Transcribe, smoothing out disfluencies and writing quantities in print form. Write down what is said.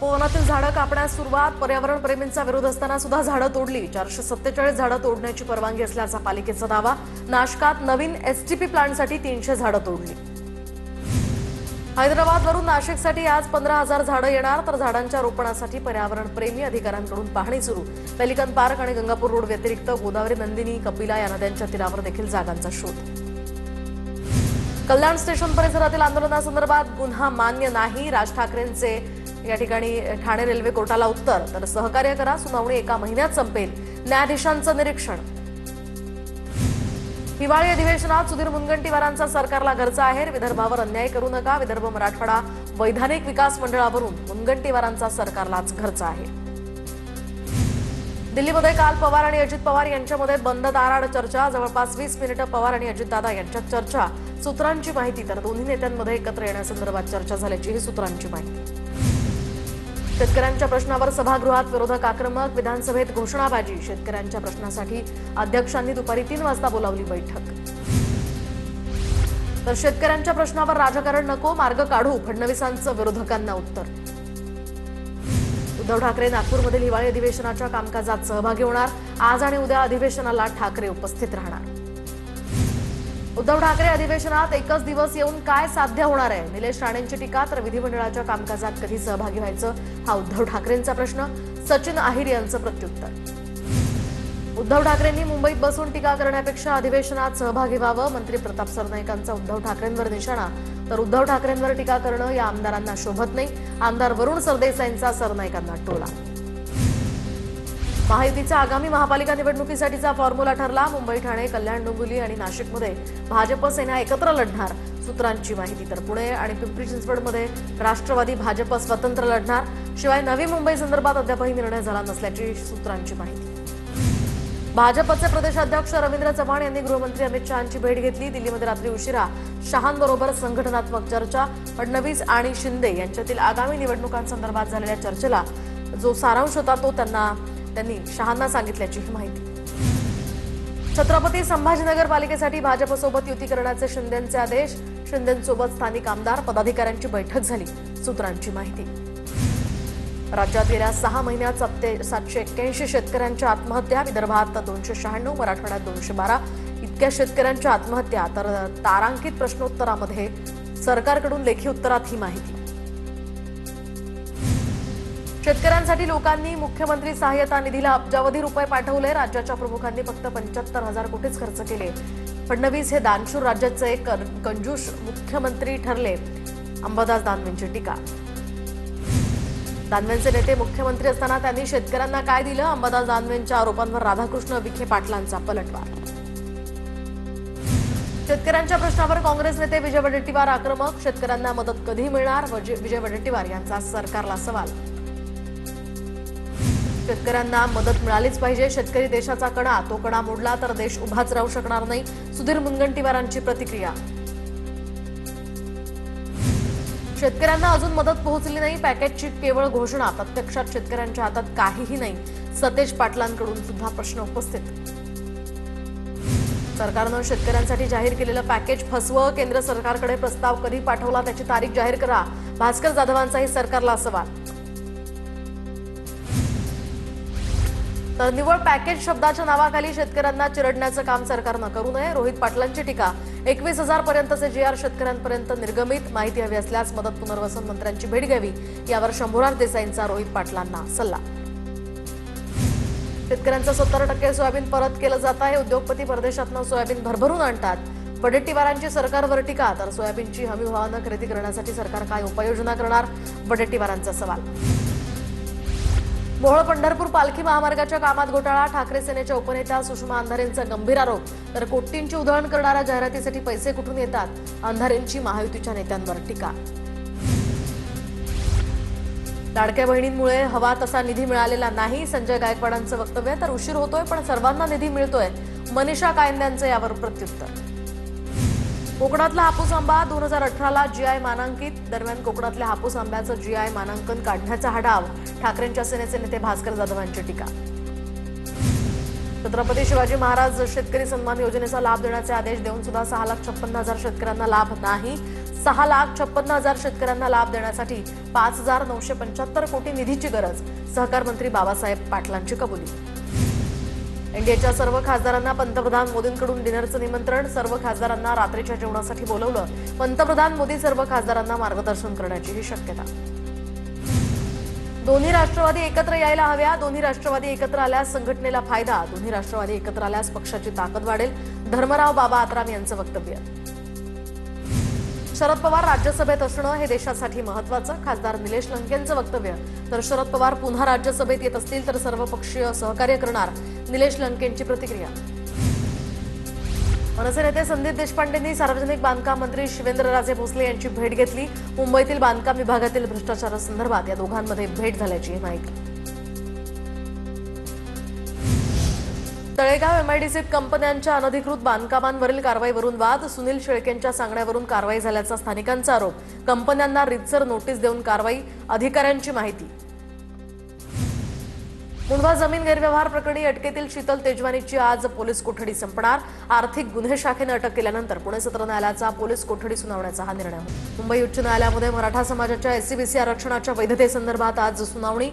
तपोवनातील झाडं कापण्यास सुरुवात. पर्यावरण प्रेमींचा विरोध असताना सुद्धा झाडं तोडली. 447 झाडं तोडण्याची परवानगी असल्याचा पालिकेचा दावा. नाशकात नवीन एसटीपी प्लांटसाठी 300 झाडं तोडली. हैदराबादवरून नाशिकसाठी आज 15,000 झाडं येणार, तर झाडांच्या रोपणासाठी पर्यावरण प्रेमी अधिकाऱ्यांकडून पाहणी सुरू. पेलिकन पार्क आणि गंगापूर रोड व्यतिरिक्त गोदावरी, नंदिनी, कपिला या नद्यांच्या तीरावर देखील जागांचा शोध. कल्याण स्टेशन परिसरातील आंदोलनासंदर्भात गुन्हा मान्य नाही. राज ठाकरेंचे या ठिकाणी ठाणे रेल्वे कोर्टाला उत्तर. तर सहकार्य करा, सुनावणी 1 महिन्यात संपेल, न्यायाधीशांचं निरीक्षण. हिवाळी अधिवेशनात सुधीर मुनगंटीवारांचा सरकारला घरचा आहेर. विदर्भावर अन्याय करू नका. विदर्भ मराठवाडा वैधानिक विकास मंडळावरून मुनगंटीवारांचा सरकारलाच घरचा आहे. दिल्लीमध्ये काल पवार आणि अजित पवार यांच्यामध्ये बंद दाराआड चर्चा. जवळपास 20 मिनिटं पवार आणि अजितदादा यांच्यात चर्चा. सूत्रांची माहिती, तर दोन्ही नेत्यांमध्ये एकत्र येण्यासंदर्भात चर्चा झाल्याची ही सूत्रांची माहिती. शेतकऱ्यांच्या प्रश्नावर सभागृहात विरोधक आक्रमक. विधानसभेत घोषणाबाजी. शेतकऱ्यांच्या प्रश्नासाठी अध्यक्षांनी दुपारी 3 वाजता बोलावली बैठक. तर शेतकऱ्यांच्या प्रश्नावर राजकारण नको, मार्ग काढू, फडणवीसांचं विरोधकांना उत्तर. उद्धव ठाकरे नागपूरमधील हिवाळी अधिवेशनाच्या कामकाजात सहभागी होणार. आज आणि उद्या अधिवेशनाला ठाकरे उपस्थित राहणार. उद्धव ठाकरे अधिवेशनात एकच दिवस येऊन काय साध्य होणार आहे? निलेश राणेंची टीका. तर विधिमंडळाच्या कामकाजात कधी सहभागी व्हायचं, हा उद्धव ठाकरेंचा प्रश्न. सचिन अहिर यांचं प्रत्युत्तर. उद्धव ठाकरेंनी मुंबईत बसून टीका करण्यापेक्षा अधिवेशनात सहभागी व्हावं. मंत्री प्रताप सरनाईकांचा उद्धव ठाकरेंवर निशाणा. तर उद्धव ठाकरेंवर टीका करणं या आमदारांना शोभत नाही. आमदार वरुण सरदेसाईंचा सरनाईकांना टोला. महायुतीच्या आगामी महापालिका निवडणुकीसाठीचा फॉर्म्युला ठरला. मुंबई, ठाणे, कल्याण, डोंबिवली आणि नाशिकमध्ये भाजप सेना एकत्र लढणार, सूत्रांची माहिती. तर पुणे आणि पिंपरी चिंचवडमध्ये राष्ट्रवादी, भाजप स्वतंत्र लढणार. शिवाय नवी मुंबई संदर्भात अद्यापही निर्णय झाला नसल्याची सूत्रांची माहिती. भाजपचे प्रदेशाध्यक्ष रवींद्र चव्हाण यांनी गृहमंत्री अमित शहांची भेट घेतली. दिल्लीमध्ये रात्री उशिरा शहांबरोबर संघटनात्मक चर्चा. फडणवीस आणि शिंदे यांच्यातील आगामी निवडणुकांसंदर्भात झालेल्या चर्चेला जो सारांश होता तो त्यांनी शहांना सांगितल्याची माहिती. छत्रपती संभाजीनगर पालिकेसाठी भाजपसोबत युती करण्याचे शिंदेंचे आदेश. शिंदेंसोबत स्थानिक आमदार पदाधिकाऱ्यांची बैठक झाली, सूत्रांची माहिती. राज्यात गेल्या 6 महिन्यात 781 शेतकऱ्यांच्या आत्महत्या. विदर्भात 296, मराठवाड्यात 212 इतक्या शेतकऱ्यांच्या आत्महत्या. तर तारांकित प्रश्नोत्तरामध्ये सरकारकडून लेखी उत्तरात ही माहिती. शेतकऱ्यांसाठी लोकांनी मुख्यमंत्री सहाय्यता निधीला अब्जावधी रुपये पाठवले. राज्याच्या प्रमुखांनी फक्त 75,000 कोटीच खर्च केले. फडणवीस हे दानशूर राज्याचे एक कंजूस मुख्यमंत्री ठरले, अंबादास दानवेंची टीका. दानवेंचे नेते मुख्यमंत्री असताना त्यांनी शेतकऱ्यांना काय दिलं? अंबादास दानवेंच्या आरोपांवर राधाकृष्ण विखे पाटलांचा पलटवार. शेतकऱ्यांच्या प्रश्नावर काँग्रेस नेते विजय वडेट्टीवार आक्रमक. शेतकऱ्यांना मदत कधी मिळणार? विजय वडेट्टीवार यांचा सरकारला सवाल. शेतकऱ्यांना मदत मिळालीच पाहिजे. शेतकरी देशाचा कणा, तो कणा मोडला तर देश उभाच राहू शकणार नाही, सुधीर मुनगंटीवारांची प्रतिक्रिया. शेतकऱ्यांना अजून मदत पोहोचली नाही. पॅकेजची केवळ घोषणा, प्रत्यक्षात शेतकऱ्यांच्या हातात काहीही नाही. सतेज पाटलांकडून सुद्धा प्रश्न उपस्थित. सरकारनं शेतकऱ्यांसाठी जाहीर केलेलं पॅकेज फसवं. केंद्र सरकारकडे प्रस्ताव कधी पाठवला त्याची तारीख जाहीर करा, भास्कर जाधवांचाही सरकारला सवाल. तर निव्वळ पॅकेज शब्दाच्या नावाखाली शेतकऱ्यांना चिरडण्याचं काम सरकारनं करू नये, रोहित पाटलांची टीका. 21,000 पर्यंतचे जीआर शेतकऱ्यांपर्यंत निर्गमित. माहिती हवी असल्यास मदत पुनर्वसन मंत्र्यांची भेट घ्यावी, यावर शंभूराज देसाईंचा रोहित पाटलांना सल्ला. शेतकऱ्यांचं 70% सोयाबीन परत केलं जात आहे. उद्योगपती परदेशातनं सोयाबीन भरभरून आणतात. वडेट्टीवारांची सरकारवर टीका. तर सोयाबीनची हमीभावानं खरेदी करण्यासाठी सरकार काय उपाययोजना करणार? वडेट्टीवारांचा सवाल. मोहोळ पंढरपूर पालखी महामार्गाच्या कामात घोटाळा. ठाकरे सेनेच्या उपनेत्या सुषमा अंधारेंचा गंभीर आरोप. तर कोटींची उधळण करणाऱ्या जाहिरातीसाठी पैसे कुठून येतात? अंधारेंची महायुतीच्या नेत्यांवर टीका. लाडक्या बहिणींमुळे हवा तसा निधी मिळालेला नाही, संजय गायकवाडांचं वक्तव्य. तर उशीर होतोय पण सर्वांना निधी मिळतोय, मनीषा कायंद्यांचं यावर प्रत्युत्तर. कोकणातला हापूस आंबा 2018ला जीआय मानांकित. दरम्यान कोकणातल्या हापूस आंब्याचं जीआय मानांकन काढण्याचा हा डाव. ठाकरेंच्या सेनेचे नेते भास्कर जाधवांची टीका. छत्रपती शिवाजी महाराज शेतकरी सन्मान योजनेचा लाभ देण्याचे आदेश देऊन सुद्धा 6,56,000 शेतकऱ्यांना लाभ नाही. 6,56,000 शेतकऱ्यांना लाभ देण्यासाठी 5,975 कोटी निधीची गरज. सहकार मंत्री बाबासाहेब पाटलांची कबुली. एनडीएच्या सर्व खासदारांना पंतप्रधान मोदींकडून डिनरचं निमंत्रण. सर्व खासदारांना रात्रीच्या जेवणासाठी बोलवलं. पंतप्रधान मोदी सर्व खासदारांना मार्गदर्शन करण्याचीही शक्यता. दोन्ही राष्ट्रवादी एकत्र यायला हव्या. दोन्ही राष्ट्रवादी एकत्र आल्यास संघटनेला फायदा. दोन्ही राष्ट्रवादी एकत्र आल्यास पक्षाची ताकद वाढेल. धर्मराव बाबा आत्राम यांचं वक्तव्य. शरद पवार राज्यसभेत असणं हे देशासाठी महत्त्वाचं. खासदार निलेश लंकेंचं वक्तव्य. तर शरद पवार पुन्हा राज्यसभेत येत असतील तर सर्वपक्षीय सहकार्य करणार. निलेश लंकेंची प्रतिक्रिया. मनसे नेते संदीप देशपांडेंनी सार्वजनिक बांधकाम मंत्री शिवेंद्रराजे भोसले यांची भेट घेतली. मुंबईतील बांधकाम विभागातील भ्रष्टाचारासंदर्भात या दोघांमध्ये भेट झाल्याची माहिती. तळेगाव एमआयडीसीत कंपन्यांच्या अनधिकृत बांधकामांवरील कारवाईवरून वाद. सुनील शेळकेंच्या सांगण्यावरून कारवाई झाल्याचा स्थानिकांचा आरोप. कंपन्यांना रीतसर नोटीस देऊन कारवाई. अधिकाऱ्यांची माहिती. मुंढवा जमीन गैरव्यवहार प्रकरणी अटकेतील शीतल तेजवानीची आज पोलीस कोठडी संपणार. आर्थिक गुन्हे शाखेने अटक केल्यानंतर पुणे सत्र न्यायालयाचा पोलीस कोठडी सुनावण्याचा हा निर्णय. मुंबई उच्च न्यायालयामध्ये मराठा समाजाच्या एससीबीसी आरक्षणाच्या वैधतेसंदर्भात आज सुनावणी.